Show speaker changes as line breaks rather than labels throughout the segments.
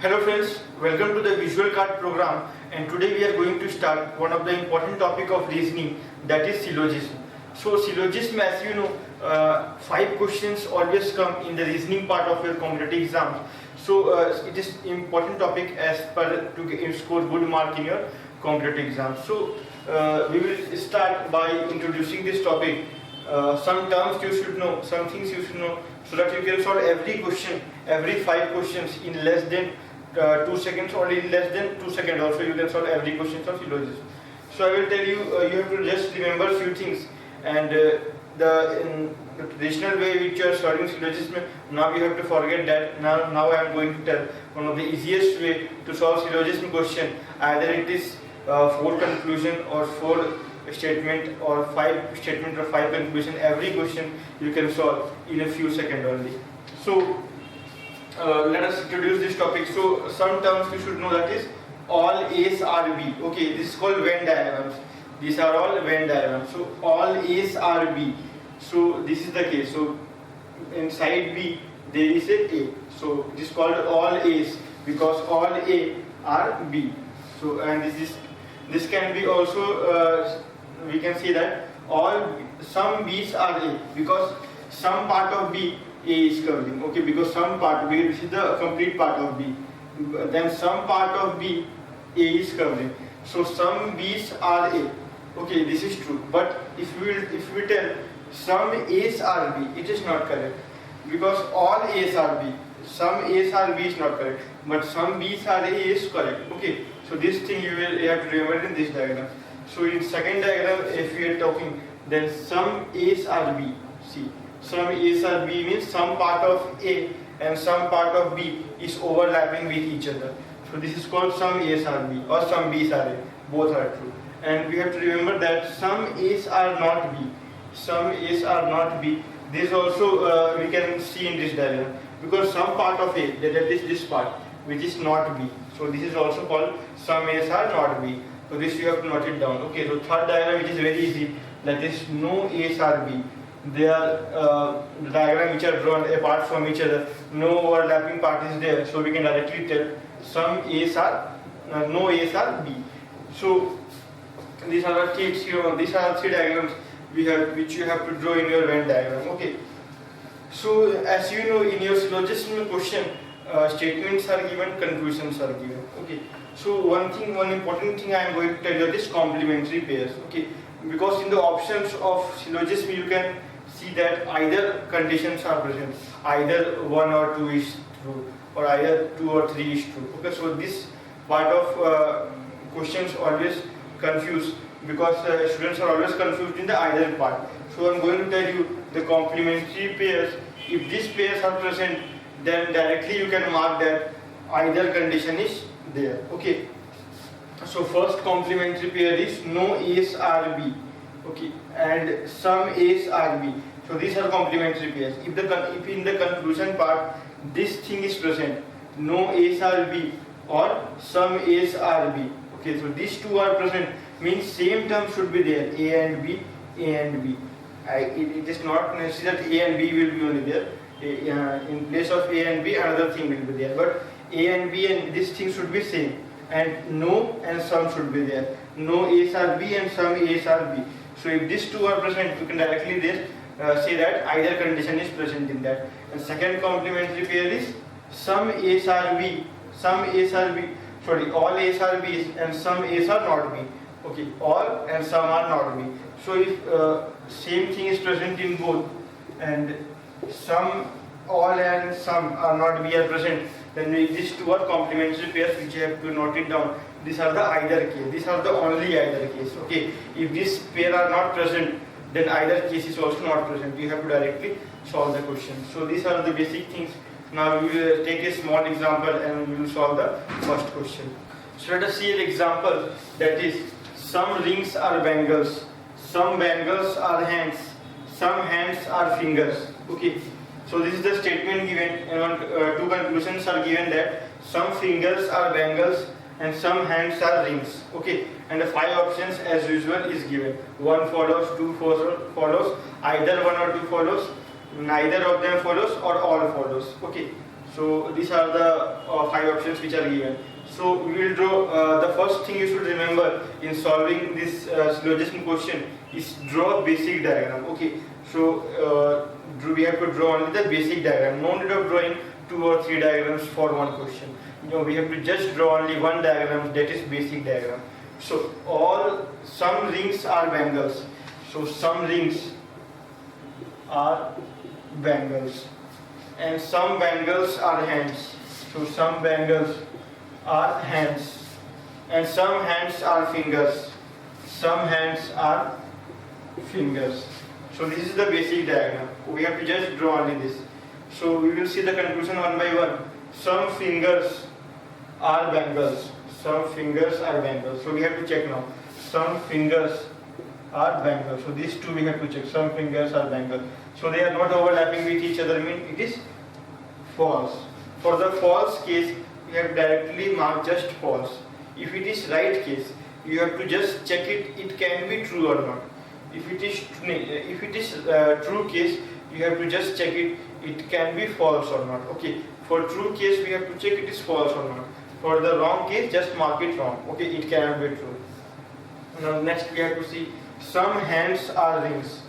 Hello friends, welcome to the visual card program, and today we are going to start one of the important topic of reasoning, that is syllogism. So syllogism, as you know, 5 questions always come in the reasoning part of your competitive exams. So it is important topic as per to score good mark in your competitive exam. So we will start by introducing this topic. Some terms you should know, some things you should know, so that you can solve every question, every 5 questions in less than 2 seconds, or in less than 2 seconds also you can solve every question of syllogism. So I will tell you, you have to just remember few things, and in the traditional way which you are solving syllogism, now you have to forget that. Now I am going to tell one of the easiest way to solve syllogism question. Either it is 4 conclusion or 4 statement or 5 statement or 5 conclusion. Every question you can solve in a few seconds only. So let us introduce this topic. So some terms you should know, that is all A's are B. Okay, this is called Venn diagrams. These are all Venn diagrams. So all A's are B. So this is the case. So inside B there is a. So it is called all A's because all A are B. So and this can be also we can see that some B's are A because some part of B A is covering. Okay, because some part B, this is the complete part of B. Then some part of B A is covering. So some B's are A. Okay, this is true. But if we tell some A's are B, it is not correct because all A's are B. Some A's are B is not correct, but some B's are A is correct. Okay, so this thing you have to remember in this diagram. So in second diagram, if we are talking, then some A's are B. See, some A's are B means some part of A and some part of B is overlapping with each other. So this is called some A's are B or some B's are A. Both are true. And we have to remember that some A's are not B. Some A's are not B. This also we can see in this diagram because some part of A, that is this part, which is not B. So this is also called some A's are not B. So this you have to note it down. Okay, so third diagram, which is very easy, that is no A's are B. They are the diagram which are drawn apart from each other. No overlapping part is there, so we can directly tell some A's are no A's are B. So these are the things here. These are 3 diagrams which you have to draw in your Venn diagram. Okay. So as you know, in your syllogism question, statements are given, conclusions are given. Okay. So one important thing I am going to tell you is complementary pairs. Okay. Because in the options of syllogism you can see that either conditions are present, either 1 or 2 is true, or either 2 or 3 is true. Okay, so this part of questions always confuse because students are always confused in the either part. So I am going to tell you the complementary pairs. If these pairs are present, then directly you can mark that either condition is there. Okay. So first complementary pair is no A's are B. Okay, and some A's are B. So these are complementary pairs. If in the conclusion part this thing is present, no A's are B or some A's are B. Okay, so these 2 are present, means same term should be there, A and B, A and B. It is not necessary that A and B will be only there. In place of A and B, another thing will be there. But A and B and this thing should be same. And no and some should be there. No A's are B and some A's are B. So if these 2 are present, you can directly say that either condition is present in that. And second complementary pair is some A's are B, some A's are B. Sorry, all A's are B and some A's are not B. Okay, all and some are not B. So if same thing is present in both, and some, all and some are not B are present, then these 2 are complementary pairs which you have to note it down. These are the either case. These are the only either case. Okay. If this pair are not present, then either case is also not present. You have to directly solve the question. So these are the basic things. Now we will take a small example and we will solve the first question. So let us see an example, that is some rings are bangles, some bangles are hands, some hands are fingers. Okay. So this is the statement given, and 2 conclusions are given that some fingers are bangles and some hands are rings. Okay, and the 5 options as usual is given. 1 follows, 2 follows, either 1 or 2 follows, neither of them follows, or all follows. Okay, So these are the 5 options which are given. So we will draw, the first thing you should remember in solving this syllogism question is draw a basic diagram. Okay, so we have to draw only the basic diagram. No need of drawing 2 or 3 diagrams for one question. No, we have to just draw only one diagram, that is basic diagram. So some rings are bangles. So some rings are bangles, and some bangles are hands. So some bangles are hands, and some hands are fingers. Some hands are fingers. So this is the basic diagram. We have to just draw only this. So we will see the conclusion one by one. Some fingers are bangles. Some fingers are bangles. So we have to check now. Some fingers are bangles. So these two we have to check. Some fingers are bangles. So they are not overlapping with each other, means it is false. For the false case, we have directly marked just false. If it is right case, you have to just check it can be true or not. If it is true case, you have to just check it can be false or not. Okay, for true case we have to check it is false or not. For the wrong case, just mark it wrong. Okay, it cannot be true. Now next we have to see some hands are rings.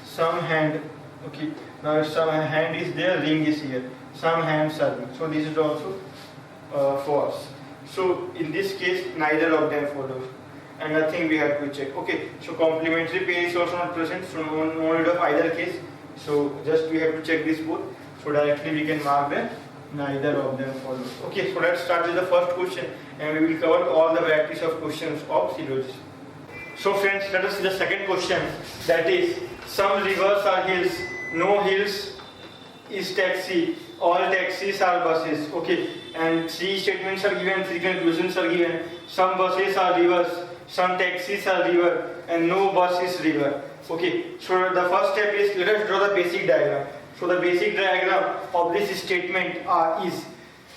Some hand. Okay, now some hand is there, ring is here. Some hands are rings. So this is also false. So in this case, neither of them follows, and nothing we have to check. Okay, so complementary pair is also not present, so no need of either case. So just we have to check this both. So directly we can mark that neither of them follows. Okay, so let's start with the first question, and we will cover all the varieties of questions of syllogism. So friends, let us see the second question. That is, some rivers are hills. No hills is taxi. All taxis are buses. Okay, and 3 statements are given, 3 conclusions are given. Some buses are rivers, some taxis are river, and no bus is river. Okay, so the first step is, let us draw the basic diagram. So the basic diagram of this statement is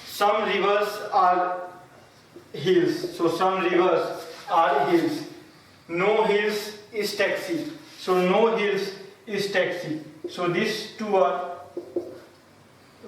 some rivers are hills. So some rivers are hills. No hills is taxi. So no hills is taxi. So these two are,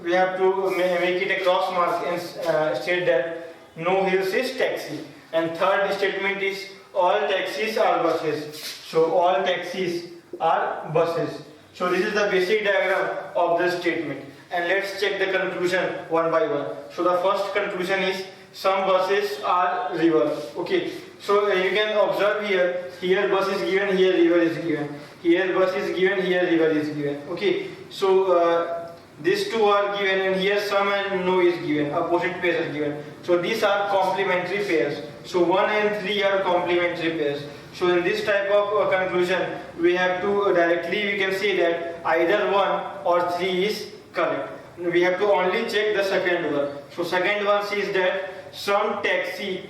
we have to make it a cross mark and state that no hills is taxi. And third statement is all taxis are buses. So all taxis are buses. So this is the basic diagram of the statement. And let's check the conclusion one by one. So the first conclusion is some buses are rivers. Okay. So you can observe here bus is given, here river is given. Here bus is given, here river is given. Okay. So these two are given, and here some and no is given. Opposite pairs are given. So these are complementary pairs. So 1 and 3 are complementary pairs. So in this type of conclusion, we have to directly, we can say that either 1 or 3 is correct. We have to only check the second one. So second one says that some taxi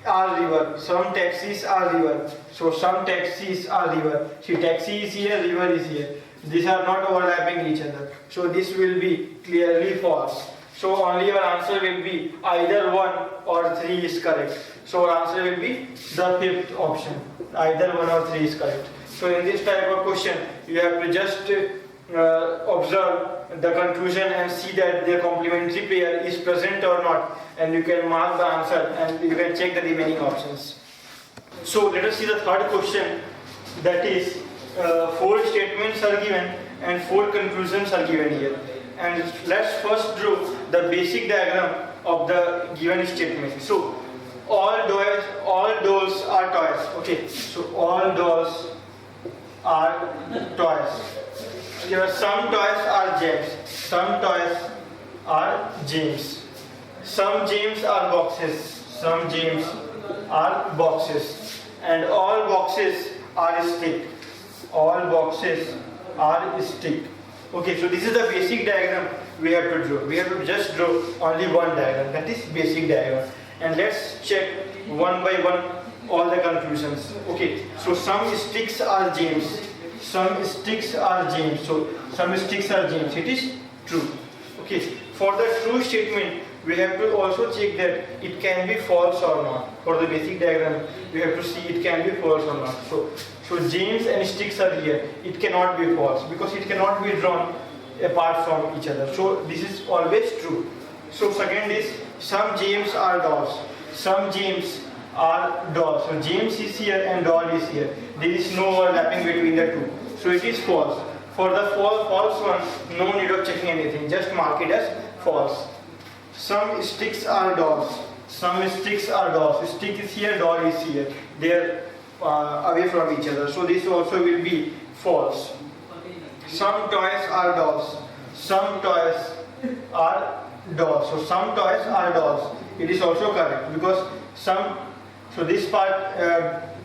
are river. Some taxis are river. So some taxis are river. See, taxi is here, river is here. These are not overlapping each other. So this will be clearly false. So only your answer will be either 1 or 3 is correct. So our answer will be the fifth option. Either 1 or 3 is correct. So in this type of question, you have to just observe the conclusion and see that their complementary pair is present or not, and you can mark the answer and you can check the remaining options. So let us see the third question. That is, 4 statements are given and 4 conclusions are given here. And let's first draw the basic diagram of the given statement. So all dolls are toys. Okay, so all dolls are toys. Here some toys are gems. Some toys are gems. Some gems are boxes. Some gems are boxes. And all boxes are stick. All boxes are stick. Okay, so this is the basic diagram we have to draw. We have to just draw only one diagram, that is basic diagram. And let's check one by one all the conclusions. Okay, so some sticks are gems. Some sticks are gems. So some sticks are gems. It is true. Okay, for the true statement, we have to also check that it can be false or not. For the basic diagram, we have to see it can be false or not. So gems and sticks are here. It cannot be false because it cannot be drawn apart from each other. So this is always true. So second is some James are dolls. Some James are dolls. So James is here and doll is here. There is no overlapping between the two. So it is false. For the false one, no need of checking anything. Just mark it as false. Some sticks are dolls. Some sticks are dolls. Stick is here, doll is here. They are away from each other. So this also will be false. Some toys are dolls. Some toys are dolls. So some toys are dolls. It is also correct because some. So this part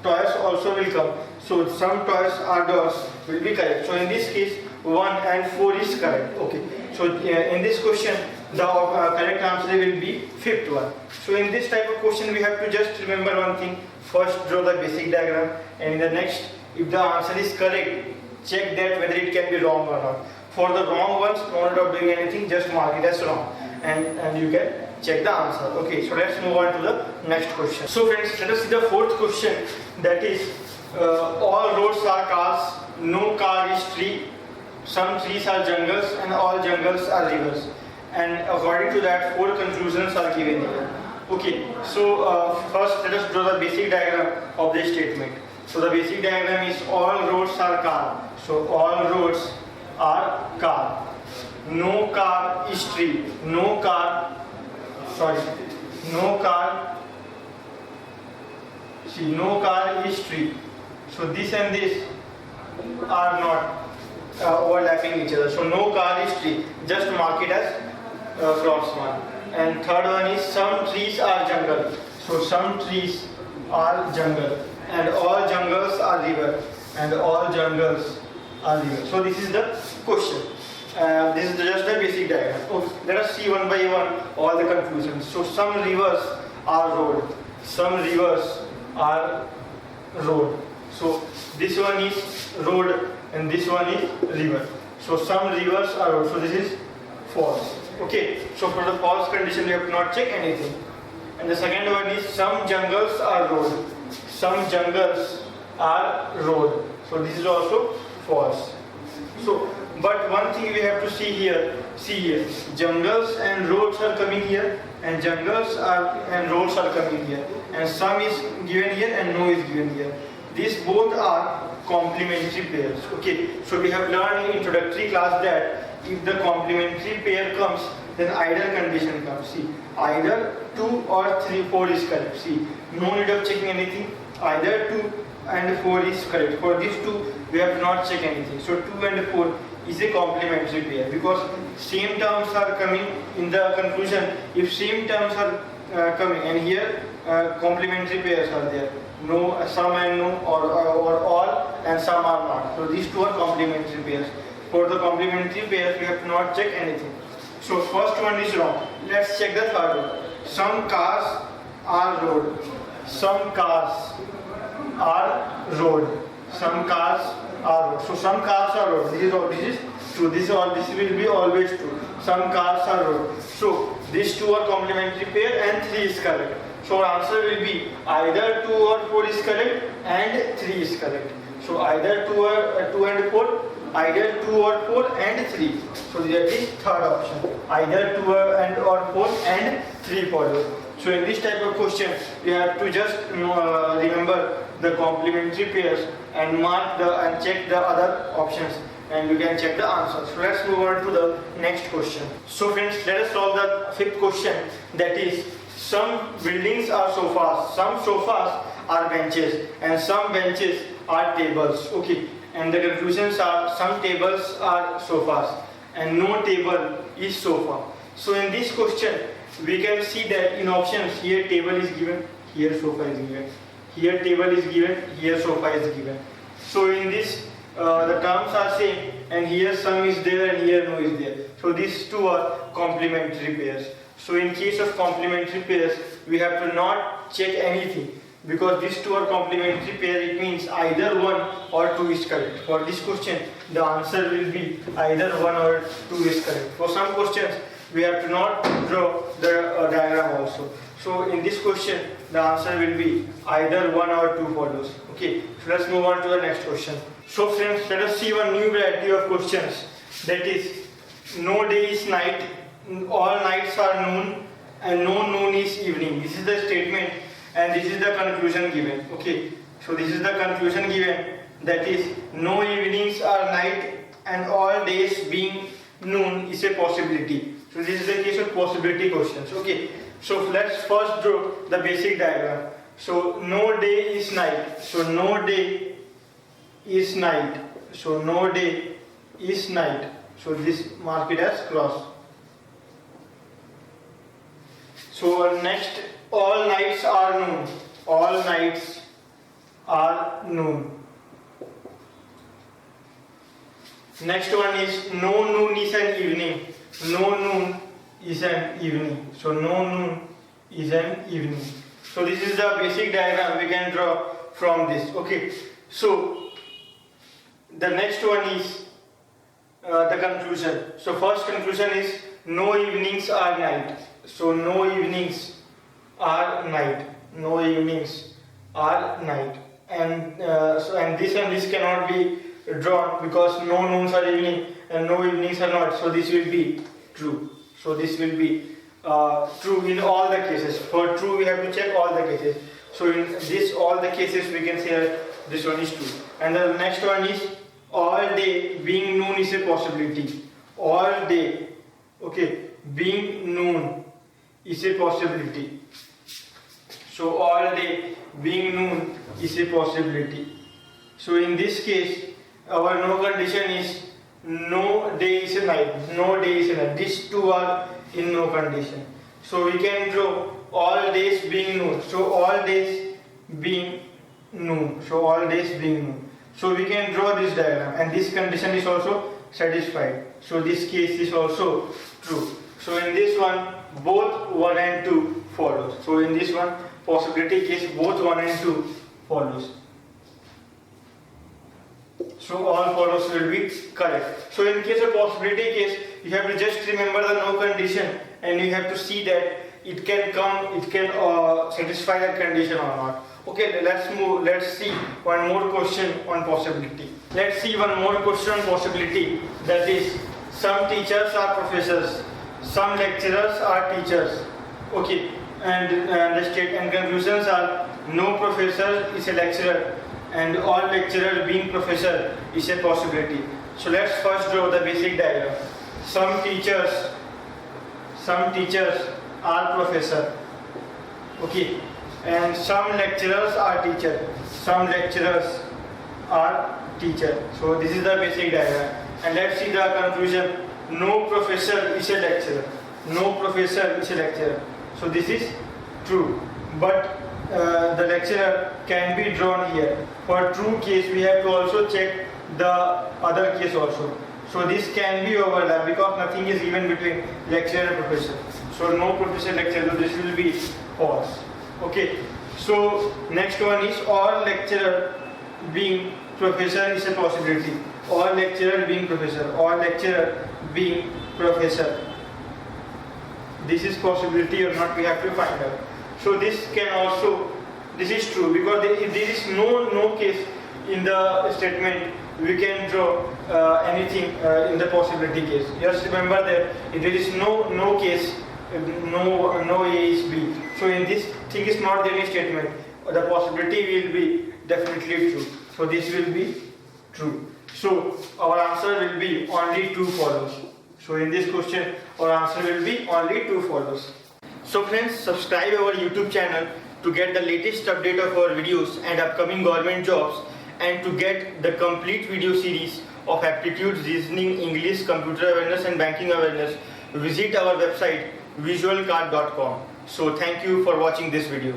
toys also will come. So some toys are dolls will be correct. So in this case 1 and 4 is correct. Okay. So in this question the correct answer will be fifth one. So in this type of question we have to just remember one thing. First draw the basic diagram, and in the next, if the answer is correct, check that whether it can be wrong or not. For the wrong ones, no need of doing anything, just mark it as wrong and you can check the answer. Okay, so let's move on to the next question. So friends, let us see the fourth question, that is all roads are cars, no car is tree, some trees are jungles and all jungles are rivers. And according to that, 4 conclusions are given here. Okay, so first let us draw the basic diagram of this statement. So the basic diagram is all roads are car. So all roads are car. No car is tree. No car is tree. So this and this are not overlapping each other. So no car is tree. Just mark it as cross one. And third one is some trees are jungle. So some trees are jungle. And all jungles are river. And all jungles are river. So this is the question. This is just the basic diagram. So let us see one by one all the conclusions. So some rivers are road. Some rivers are road. So this one is road and this one is river. So some rivers are road. So this is false. Okay. So for the false condition we have to not check anything. And the second one is some jungles are road. Some jungles are road. So this is also false. So but one thing we have to see here, jungles and roads are coming here, and jungles are and roads are coming here, and some is given here and no is given here. These both are complementary pairs. Okay, so we have learned in introductory class that if the complementary pair comes, then ideal condition comes. See, either 2 or 3, 4 is correct. See, no need of checking anything. Either 2 and 4 is correct. For these two, we have to not check anything. So 2 and 4 is a complementary pair because same terms are coming in the conclusion. If same terms are coming, and here complementary pairs are there. No, some and no, or all, and some are not. So these two are complementary pairs. For the complementary pairs, we have to not check anything. So first one is wrong. Let's check the third one. Some cars are road. Some cars are road. Some cars are road. So some cars are road. This is true. This will be always true. Some cars are road. So these two are complementary pair and 3 is correct. So our answer will be either 2 or 4 is correct and 3 is correct. So either 2 and 4, either 2 or 4 and 3. So that is third option. Either 2 or 4 and 3 follows. So in this type of question, we have to just remember the complementary pairs and mark and check the other options, and you can check the answers. So let's move on to the next question. So friends, let us solve the fifth question, that is some buildings are sofas, some sofas are benches, and some benches are tables. Okay, and the conclusions are some tables are sofas and no table is sofa. So in this question we can see that in options, here table is given, here sofa is given, here table is given, here sofa is given. So in this the terms are same, and here some is there and here no is there. So these two are complementary pairs. So in case of complementary pairs, we have to not check anything because these two are complementary pair. It means either 1 or 2 is correct. For this question, the answer will be either 1 or 2 is correct. For some questions, we have to not draw the diagram also. So in this question, the answer will be either 1 or 2 follows. Okay, so let's move on to the next question. So friends, let us see one new variety of questions, that is no day is night, all nights are noon and no noon is evening. This is the statement and this is the conclusion given. Okay, so this is the conclusion given, that is no evenings are night and all days being noon is a possibility. So this is the case of possibility questions. Okay, so let's first draw the basic diagram. So no day is night. So no day is night. So no day is night. So this mark it as cross. So next, all nights are noon. All nights are noon. Next one is no noon is an evening. No noon is an evening. So no noon is an evening. So this is the basic diagram we can draw from this. Okay. So the next one is the conclusion. So first conclusion is no evenings are night. So no evenings are night. No evenings are night. And and this cannot be drawn because no noons are evening and no evenings are not. So this will be true. So this will be true in all the cases. For true we have to check all the cases. So in this all the cases we can say that this one is true. And the next one is all day being noon is a possibility. All day, okay, being noon is a possibility. So all day being noon is a possibility. So in this case our no condition is no day is a night. No day is a night. These two are in no condition. So we can draw all days being noon. So all days being noon. So all days being noon. So we can draw this diagram and this condition is also satisfied. So this case is also true. So in this one both 1 and 2 follows. So in this one possibility case both 1 and 2 follows. So all follows will be correct. So in case of possibility case, you have to just remember the no condition and you have to see that it can satisfy that condition or not. Okay, let's see one more question on possibility. Let's see one more question on possibility, that is some teachers are professors, some lecturers are teachers. Okay, and the state and conclusions are no professor is a lecturer and all lecturer being professor is a possibility. So let's first draw the basic diagram. Some teachers are professor. Okay, and some lecturers are teacher. Some lecturers are teacher. So this is the basic diagram. And let's see the conclusion. No professor is a lecturer. No professor is a lecturer. So this is true. But the lecturer can be drawn here. For true case we have to also check the other case also. So this can be overlap because nothing is given between lecturer and professor. So no professor lecturer, so this will be false. Okay. So next one is all lecturer being professor is a possibility. All lecturer being professor. All lecturer being professor. This is possibility or not, we have to find out. So this is true because if there is no case in the statement, we can draw anything in the possibility case. Just remember that if there is no case, no A is B. So in this thing is not there in statement, the possibility will be definitely true. So this will be true. So our answer will be only 2 follows. So in this question, our answer will be only 2 follows. So friends, subscribe our YouTube channel to get the latest update of our videos and upcoming government jobs, and to get the complete video series of aptitude, reasoning, English, computer awareness and banking awareness. Visit our website visualcard.com. So thank you for watching this video.